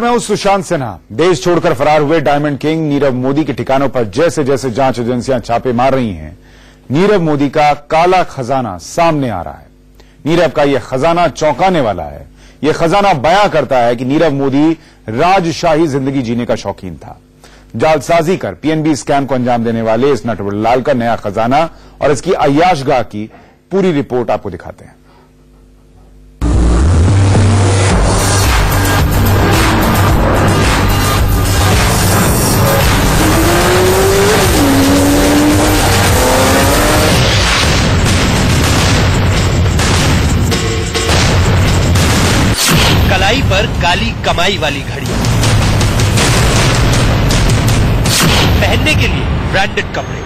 मैं हूं सुशांत सिन्हा। देश छोड़कर फरार हुए डायमंड किंग नीरव मोदी के ठिकानों पर जैसे जैसे जांच एजेंसियां छापे मार रही हैं, नीरव मोदी का काला खजाना सामने आ रहा है। नीरव का यह खजाना चौंकाने वाला है। यह खजाना बयां करता है कि नीरव मोदी राजशाही जिंदगी जीने का शौकीन था। जालसाजी कर पीएनबी स्कैम को अंजाम देने वाले इस नटवरलाल का नया खजाना और इसकी अय्याशगाह की पूरी रिपोर्ट आपको दिखाते हैं। कलाई पर काली कमाई वाली घड़ी, पहनने के लिए ब्रांडेड कपड़े,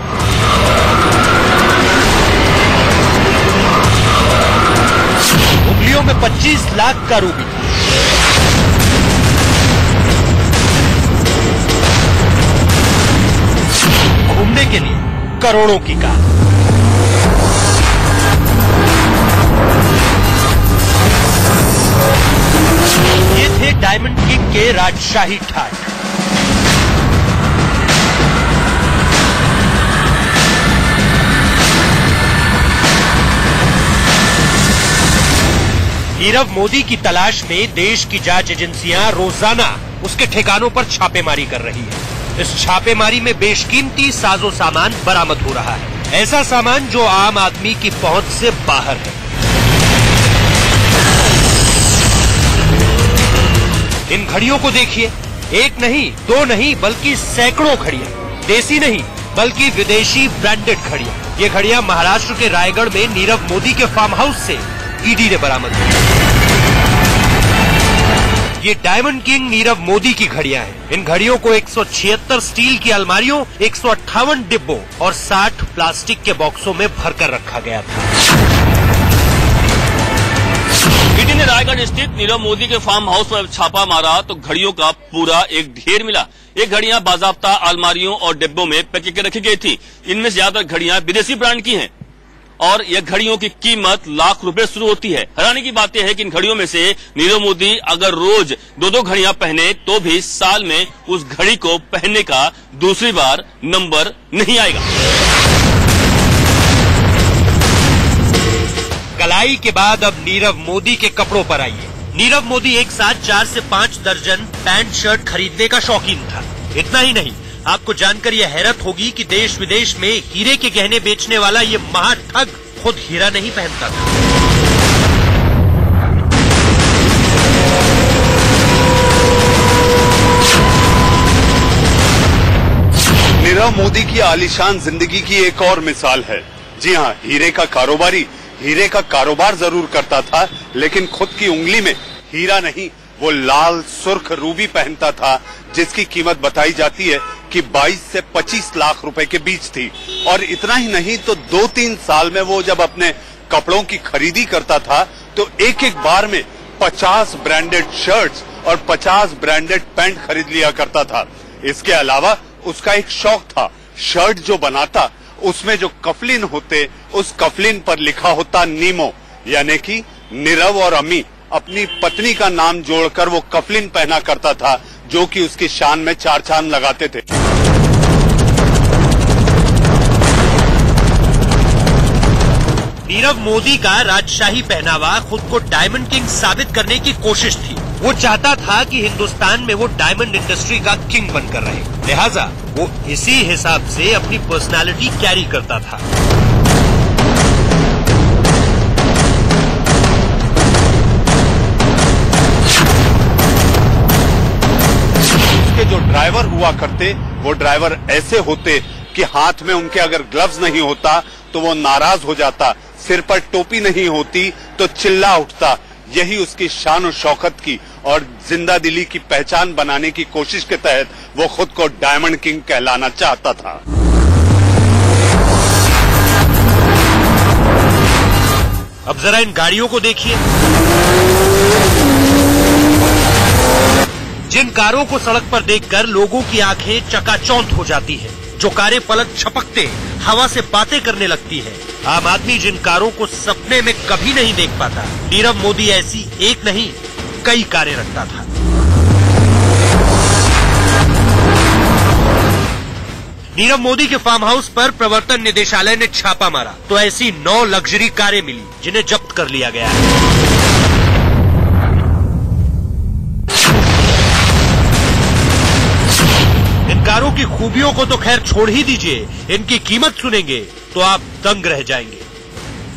उंगलियों में 25 लाख का रूबी, घूमने के लिए करोड़ों की कार। ये थे डायमंड किंग के राजशाही ठाट। नीरव मोदी की तलाश में देश की जांच एजेंसियां रोजाना उसके ठिकानों पर छापेमारी कर रही है। इस छापेमारी में बेशकीमती साजो सामान बरामद हो रहा है, ऐसा सामान जो आम आदमी की पहुंच से बाहर है। इन घड़ियों को देखिए, एक नहीं, दो नहीं, बल्कि सैकड़ों घड़ियां, देसी नहीं बल्कि विदेशी ब्रांडेड घड़ियां। ये घड़ियां महाराष्ट्र के रायगढ़ में नीरव मोदी के फार्म हाउस से ईडी ने बरामद की। ये डायमंड किंग नीरव मोदी की घड़ियां हैं। इन घड़ियों को 176 स्टील की अलमारियों, 158 डिब्बों और 60 प्लास्टिक के बॉक्सों में भरकर रखा गया था। ईडी ने रायगढ़ स्थित नीरव मोदी के फार्म हाउस पर छापा मारा तो घड़ियों का पूरा एक ढेर मिला। ये घड़ियां बाजाब्ता अलमारियों और डिब्बों में पैक करके रखी गई थी। इनमें से ज्यादातर घड़ियां विदेशी ब्रांड की हैं और ये घड़ियों की कीमत लाख रुपए शुरू होती है। हैरानी की बात यह है कि इन घड़ियों में से नीरव मोदी अगर रोज दो घड़ियां पहने तो भी साल में उस घड़ी को पहनने का दूसरी बार नंबर नहीं आएगा। कलाई के बाद अब नीरव मोदी के कपड़ों पर आइए। नीरव मोदी एक साथ 4 से 5 दर्जन पैंट शर्ट खरीदने का शौकीन था। इतना ही नहीं, आपको जानकर यह हैरत होगी कि देश विदेश में हीरे के गहने बेचने वाला ये महाठग खुद हीरा नहीं पहनता था। नीरव मोदी की आलीशान जिंदगी की एक और मिसाल है। जी हाँ, हीरे का कारोबारी हीरे का कारोबार जरूर करता था, लेकिन खुद की उंगली में हीरा नहीं, वो लाल सुर्ख रूबी पहनता था, जिसकी कीमत बताई जाती है कि 22 से 25 लाख रुपए के बीच थी। और इतना ही नहीं तो 2-3 साल में वो जब अपने कपड़ों की खरीदी करता था तो एक एक बार में 50 ब्रांडेड शर्ट्स और 50 ब्रांडेड पैंट खरीद लिया करता था। इसके अलावा उसका एक शौक था, शर्ट जो बनाता उसमें जो कफलिन होते, उस कफलिन पर लिखा होता नीमो, यानी कि नीरव और अम्मी अपनी पत्नी का नाम जोड़कर वो कफलिन पहना करता था, जो कि उसकी शान में 4 चांद लगाते थे। नीरव मोदी का राजशाही पहनावा खुद को डायमंड किंग साबित करने की कोशिश थी। वो चाहता था कि हिंदुस्तान में वो डायमंड इंडस्ट्री का किंग बनकर रहे, लिहाजा वो इसी हिसाब से अपनी पर्सनालिटी कैरी करता था। उसके जो ड्राइवर हुआ करते, वो ड्राइवर ऐसे होते कि हाथ में उनके अगर ग्लव्स नहीं होता तो वो नाराज हो जाता, सिर पर टोपी नहीं होती तो चिल्ला उठता। यही उसकी शान और शौकत की और जिंदा दिली की पहचान बनाने की कोशिश के तहत वो खुद को डायमंड किंग कहलाना चाहता था। अब जरा इन गाड़ियों को देखिए। जिन कारों को सड़क पर देखकर लोगों की आंखें चकाचौंध हो जाती है, जो कारें पलक झपकते हवा से बातें करने लगती है, आम आदमी जिन कारों को सपने में कभी नहीं देख पाता, नीरव मोदी ऐसी एक नहीं कई कारें रखता था। नीरव मोदी के फार्म हाउस पर प्रवर्तन निदेशालय ने छापा मारा तो ऐसी 9 लग्जरी कारें मिली जिन्हें जब्त कर लिया गया है। इन कारों की खूबियों को तो खैर छोड़ ही दीजिए, इनकी कीमत सुनेंगे तो आप दंग रह जाएंगे।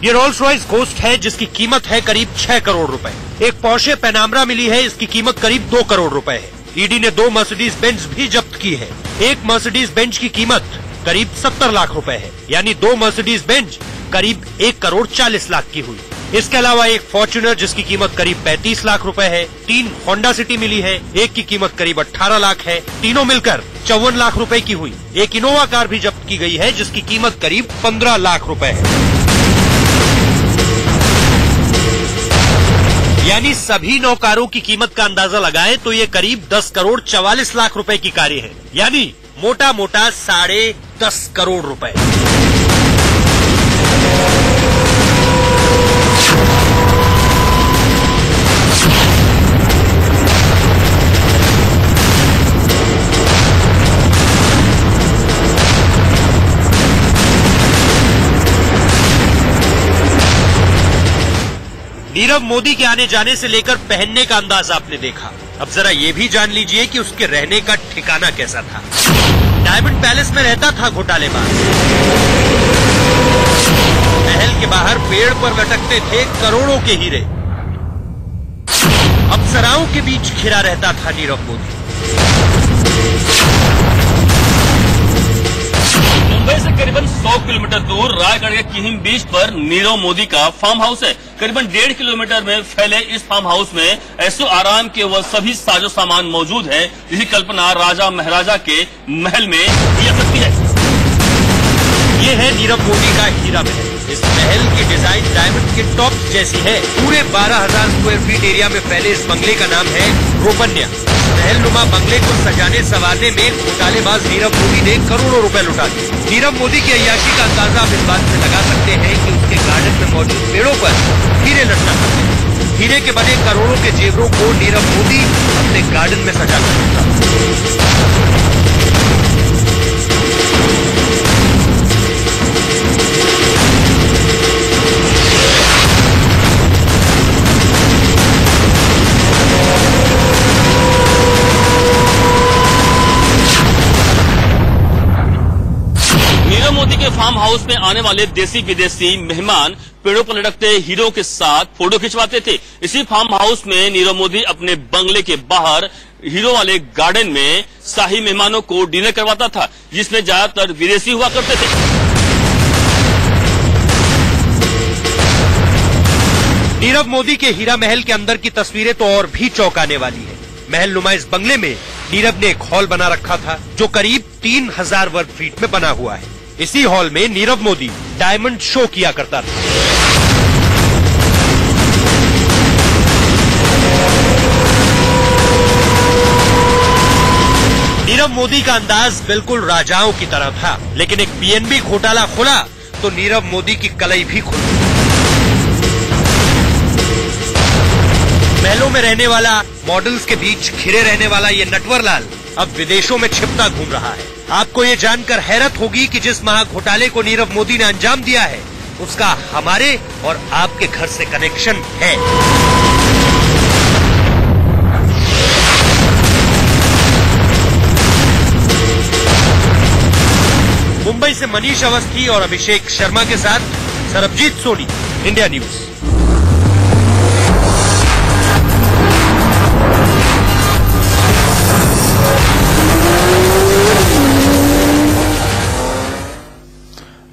ये रोल्स रॉयस घोस्ट है जिसकी कीमत है करीब 6 करोड़ रुपए। एक पोर्शे पैनामरा मिली है, इसकी कीमत करीब 2 करोड़ रुपए है। ईडी ने 2 मर्सिडीज बेंज भी जब्त की है। एक मर्सिडीज बेंज की कीमत करीब 70 लाख रुपए है, यानी 2 मर्सिडीज बेंज करीब 1 करोड़ 40 लाख की हुई। इसके अलावा एक फॉर्च्यूनर जिसकी कीमत करीब 35 लाख रुपए है, 3 होंडा सिटी मिली है, एक की कीमत करीब 18 लाख है, तीनों मिलकर 54 लाख रुपए की हुई। एक इनोवा कार भी जब्त की गई है जिसकी कीमत करीब 15 लाख रुपए है। यानी सभी 9 कारों की कीमत का अंदाजा लगाएं तो ये करीब 10 करोड़ 44 लाख रुपए की कारें हैं, यानी मोटा मोटा 10.5 करोड़ रुपए। नीरव मोदी के आने जाने से लेकर पहनने का अंदाज आपने देखा, अब जरा ये भी जान लीजिए कि उसके रहने का ठिकाना कैसा था। डायमंड पैलेस में रहता था घोटालेबाज। महल के बाहर पेड़ पर लटकते थे करोड़ों के हीरे। अप्सराओं के बीच घिरा रहता था नीरव मोदी। मुंबई से करीबन 100 किलोमीटर दूर रायगढ़ के किहिम बीच पर नीरव मोदी का फार्म हाउस है। करीबन 1.5 किलोमीटर में फैले इस फार्म हाउस में ऐसो आराम के वह सभी साजो सामान मौजूद है जिसकी कल्पना राजा महाराजा के महल में की जा सकती है। ये है नीरव मोदी का हीरा महल। इस महल की डिजाइन डायमंड के टॉप जैसी है। पूरे 12,000 स्क्वायर फीट एरिया में फैले इस बंगले का नाम है रोपन्या। महल नुमा बंगले को सजाने संवारने में घोटालेबाज नीरव मोदी ने करोड़ों रुपए लुटा दिए। नीरव मोदी की अय्याशी का अंदाजा आप इस बात से लगा सकते हैं कि उसके गार्डन में मौजूद पेड़ों पर हीरे लटका करते हैं। हीरे के बने करोड़ों के जेवरों को नीरव मोदी अपने गार्डन में सजा कर रखता है। मोदी के फार्म हाउस में आने वाले देसी विदेशी मेहमान पेड़ों पर लटकते हीरों के साथ फोटो खिंचवाते थे। इसी फार्म हाउस में नीरव मोदी अपने बंगले के बाहर हीरो वाले गार्डन में शाही मेहमानों को डिनर करवाता था जिसमें ज्यादातर विदेशी हुआ करते थे। नीरव मोदी के हीरा महल के अंदर की तस्वीरें तो और भी चौंकाने वाली है। महल नुमा इस बंगले में नीरव ने एक हॉल बना रखा था जो करीब 3000 वर्ग फीट में बना हुआ है। इसी हॉल में नीरव मोदी डायमंड शो किया करता था। नीरव मोदी का अंदाज बिल्कुल राजाओं की तरह था, लेकिन एक पीएनबी घोटाला खुला तो नीरव मोदी की कलई भी खुली। महलों में रहने वाला, मॉडल्स के बीच घिरे रहने वाला ये नटवरलाल अब विदेशों में छिपता घूम रहा है। आपको ये जानकर हैरत होगी कि जिस महा घोटाले को नीरव मोदी ने अंजाम दिया है उसका हमारे और आपके घर से कनेक्शन है। मुंबई से मनीष अवस्थी और अभिषेक शर्मा के साथ Sarabjit Soni, India News.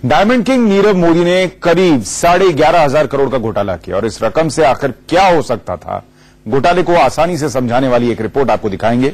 Diamond king Nirav Modi ने करीब 11,500 करोड़ का घोटाला किया और इस रकम से आखिर क्या हो सकता था, घोटाले को आसानी से समझाने वाली एक रिपोर्ट आपको दिखाएंगे।